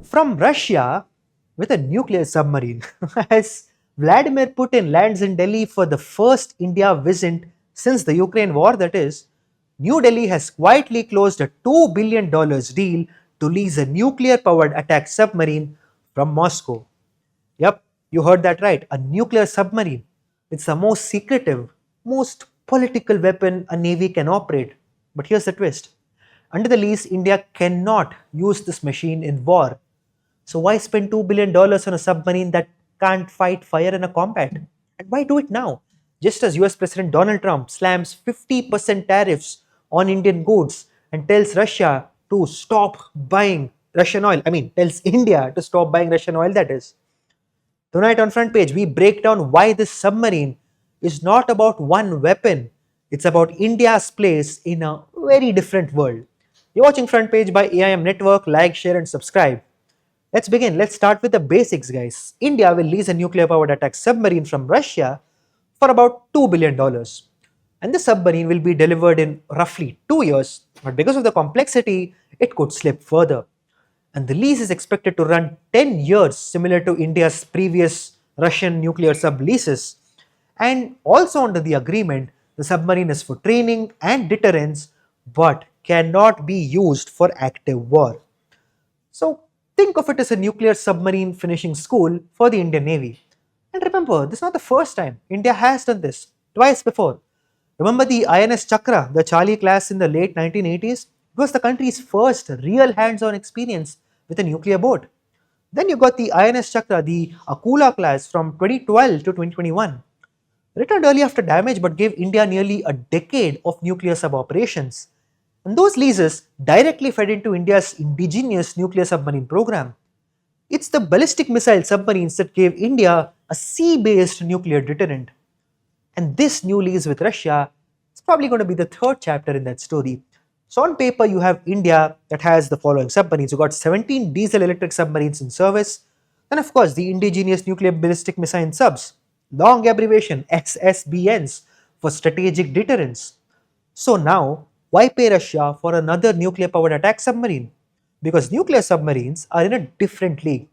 From Russia with a nuclear submarine. As Vladimir Putin lands in Delhi for the first India visit since the Ukraine war, that is, New Delhi has quietly closed a $2 billion deal to lease a nuclear powered attack submarine from Moscow. Yep, you heard that right. A nuclear submarine. It's the most secretive, most political weapon a navy can operate. But here's the twist. Under the lease, India cannot use this machine in war. So why spend $2 billion on a submarine that can't fight fire in a combat? And why do it now? Just as US President Donald Trump slams 50% tariffs on Indian goods and tells Russia to stop buying Russian oil. I mean, tells India to stop buying Russian oil, that is. Tonight on Front Page, we break down why this submarine is not about one weapon. It's about India's place in a very different world. You're watching Front Page by AIM Network. Like, share, and subscribe. Let's begin. Let's start with the basics, guys. India will lease a nuclear powered attack submarine from Russia for about $2 billion. And the submarine will be delivered in roughly 2 years, but because of the complexity, it could slip further. And the lease is expected to run 10 years, similar to India's previous Russian nuclear sub leases. And also under the agreement, the submarine is for training and deterrence, but cannot be used for active war. So think of it as a nuclear submarine finishing school for the Indian Navy. And remember, this is not the first time. India has done this twice before. Remember the INS Chakra, the Charlie class in the late 1980s? It was the country's first real hands-on experience with a nuclear boat. Then you got the INS Chakra, the Akula class from 2012 to 2021. Returned early after damage but gave India nearly a decade of nuclear sub operations. And those leases directly fed into India's indigenous nuclear submarine program. It's the ballistic missile submarines that gave India a sea based nuclear deterrent. And this new lease with Russia is probably going to be the third chapter in that story. So, on paper, you have India that has the following submarines. You got 17 diesel electric submarines in service. Then, of course, the indigenous nuclear ballistic missile subs, long abbreviation SSBNs for strategic deterrence. So, now why pay Russia for another nuclear powered attack submarine? Because nuclear submarines are in a different league.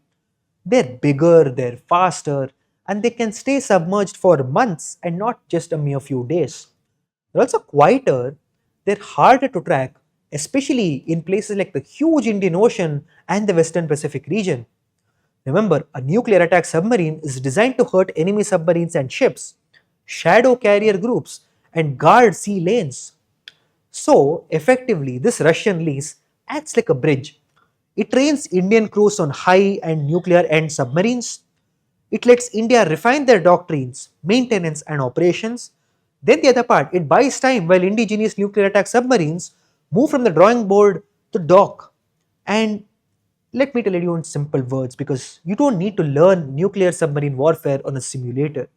They're bigger, they're faster, and they can stay submerged for months and not just a mere few days. They're also quieter, they're harder to track, especially in places like the huge Indian Ocean and the Western Pacific region. Remember, a nuclear attack submarine is designed to hurt enemy submarines and ships, shadow carrier groups, and guard sea lanes. So, effectively, this Russian lease acts like a bridge. It trains Indian crews on high and nuclear end submarines. It lets India refine their doctrines, maintenance, and operations. Then, the other part, it buys time while indigenous nuclear attack submarines move from the drawing board to dock. And let me tell you in simple words, because you don't need to learn nuclear submarine warfare on a simulator.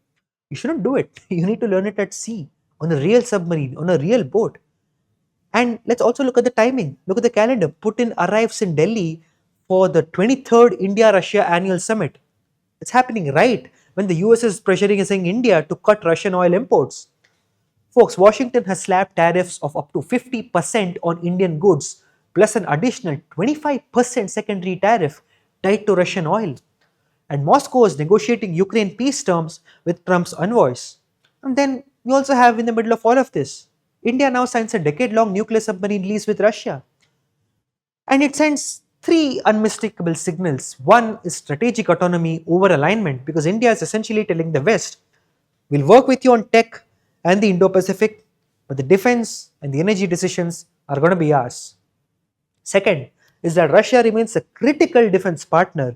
You shouldn't do it. You need to learn it at sea, on a real submarine, on a real boat. And let's also look at the timing. Look at the calendar. Putin arrives in Delhi for the 23rd India Russia annual summit. It's happening right when the US is pressurizing India to cut Russian oil imports. Folks, Washington has slapped tariffs of up to 50% on Indian goods, plus an additional 25% secondary tariff tied to Russian oil. And Moscow is negotiating Ukraine peace terms with Trump's envoys. And then we also have in the middle of all of this, India now signs a decade long nuclear submarine lease with Russia. And it sends three unmistakable signals. One is strategic autonomy over alignment, because India is essentially telling the West, we'll work with you on tech and the Indo Pacific, but the defense and the energy decisions are going to be ours. Second is that Russia remains a critical defense partner,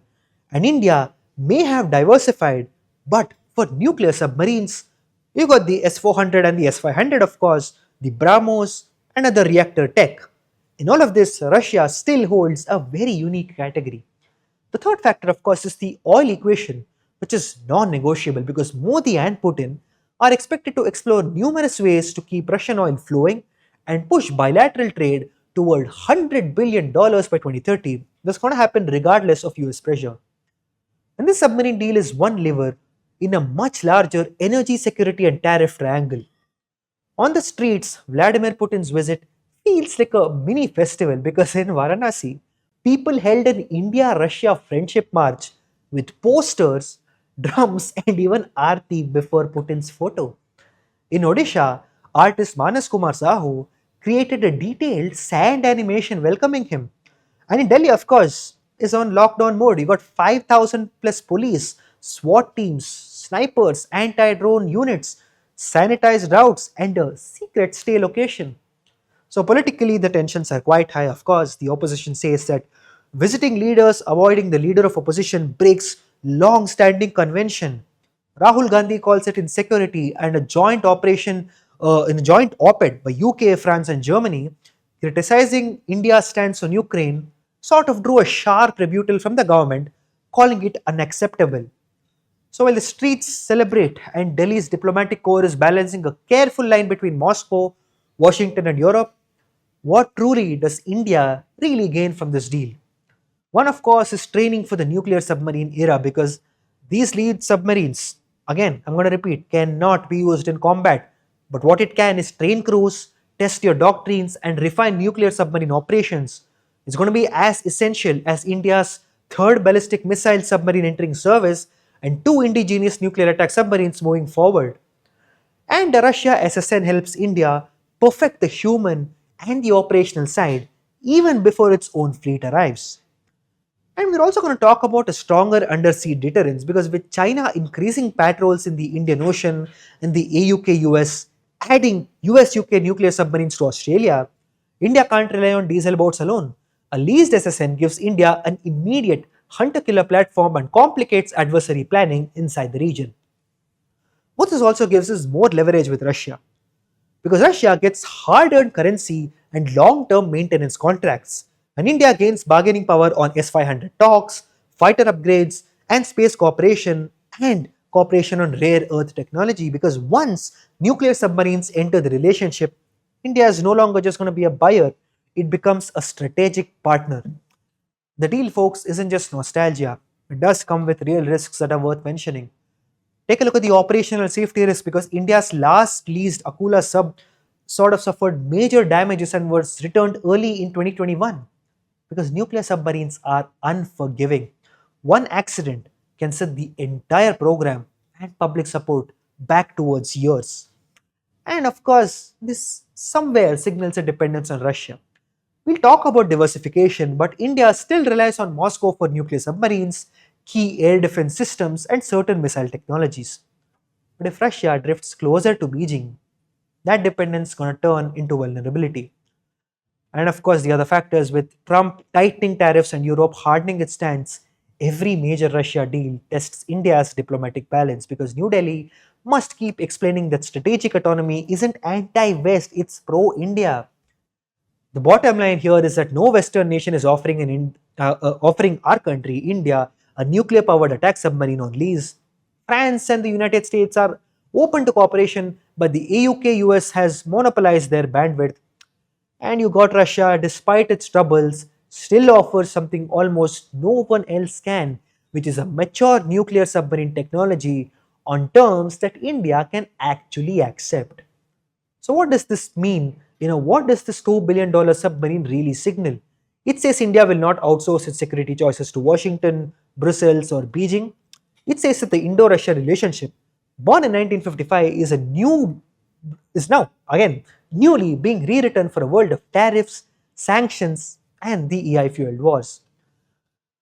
and India may have diversified, but for nuclear submarines, you got the S 400 and the S 500, of course, the BrahMos, and other reactor tech. In all of this, Russia still holds a very unique category. The third factor, of course, is the oil equation, which is non negotiable because Modi and Putin are expected to explore numerous ways to keep Russian oil flowing and push bilateral trade toward $100 billion by 2030. That's going to happen regardless of US pressure. And this submarine deal is one lever in a much larger energy security and tariff triangle. On the streets, Vladimir Putin's visit feels like a mini festival because in Varanasi, people held an India Russia friendship march with posters, drums, and even aarti before Putin's photo. In Odisha, artist Manas Kumar Sahu created a detailed sand animation welcoming him. And in Delhi, of course, is on lockdown mode. You got 5,000 plus police, SWAT teams, snipers, anti drone units, sanitized routes, and a secret stay location. So, politically, the tensions are quite high. Of course, the opposition says that visiting leaders avoiding the leader of opposition breaks long standing convention. Rahul Gandhi calls it insecurity, and a joint operation in a joint op-ed by UK, France, and Germany criticizing India's stance on Ukraine sort of drew a sharp rebuttal from the government, calling it unacceptable. So while the streets celebrate and Delhi's diplomatic corps is balancing a careful line between Moscow, Washington, and Europe, what truly does India really gain from this deal? One, of course, is training for the nuclear submarine era because these lead submarines, again, I'm going to repeat, cannot be used in combat. But what it can is train crews, test your doctrines, and refine nuclear submarine operations. It's going to be as essential as India's third ballistic missile submarine entering service and two indigenous nuclear attack submarines moving forward. And the Russia SSN helps India perfect the human and the operational side even before its own fleet arrives. And we're also going to talk about a stronger undersea deterrence because with China increasing patrols in the Indian Ocean and the AUK US adding US UK nuclear submarines to Australia, India can't rely on diesel boats alone. A leased SSN gives India an immediate hunter killer platform and complicates adversary planning inside the region. What this also gives is more leverage with Russia because Russia gets hard earned currency and long term maintenance contracts, and India gains bargaining power on S 500 talks, fighter upgrades, and space cooperation and cooperation on rare earth technology. Because once nuclear submarines enter the relationship, India is no longer just going to be a buyer, it becomes a strategic partner. The deal, folks, isn't just nostalgia, it does come with real risks that are worth mentioning. Take a look at the operational safety risk because India's last leased Akula sub sort of suffered major damages and was returned early in 2021 because nuclear submarines are unforgiving. One accident can set the entire program and public support back towards years. And of course, this somewhere signals a dependence on Russia. We'll talk about diversification, but India still relies on Moscow for nuclear submarines, key air defense systems, and certain missile technologies. But if Russia drifts closer to Beijing, that dependence is going to turn into vulnerability. And of course, the other factors with Trump tightening tariffs and Europe hardening its stance, every major Russia deal tests India's diplomatic balance because New Delhi must keep explaining that strategic autonomy isn't anti West, it's pro India. The bottom line here is that no Western nation is offering our country, India, a nuclear powered attack submarine on lease. France and the United States are open to cooperation, but the AUK US has monopolized their bandwidth. And you got Russia, despite its troubles, still offers something almost no one else can, which is a mature nuclear submarine technology on terms that India can actually accept. So, what does this mean? What does this $2 billion submarine really signal? It says India will not outsource its security choices to Washington, Brussels, or Beijing. It says that the Indo-Russia relationship, born in 1955, is now again newly being rewritten for a world of tariffs, sanctions, and the AI fueled wars.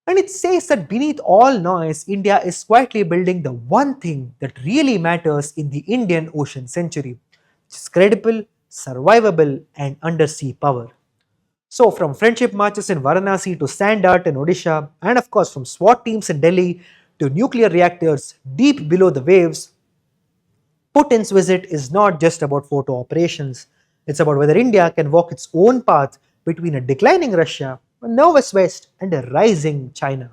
And it says that beneath all noise, India is quietly building the one thing that really matters in the Indian Ocean century, which is credible, survivable, and undersea power. So, from friendship marches in Varanasi to sand art in Odisha, and of course from SWAT teams in Delhi to nuclear reactors deep below the waves, Putin's visit is not just about photo operations. It's about whether India can walk its own path between a declining Russia, a nervous West, and a rising China,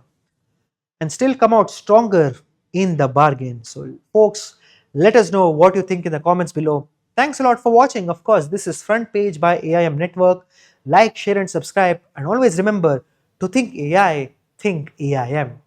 and still come out stronger in the bargain. So, folks, let us know what you think in the comments below. Thanks a lot for watching. Of course, this is Front Page by AIM Network. Like, share, and subscribe. And always remember to think AI, think AIM.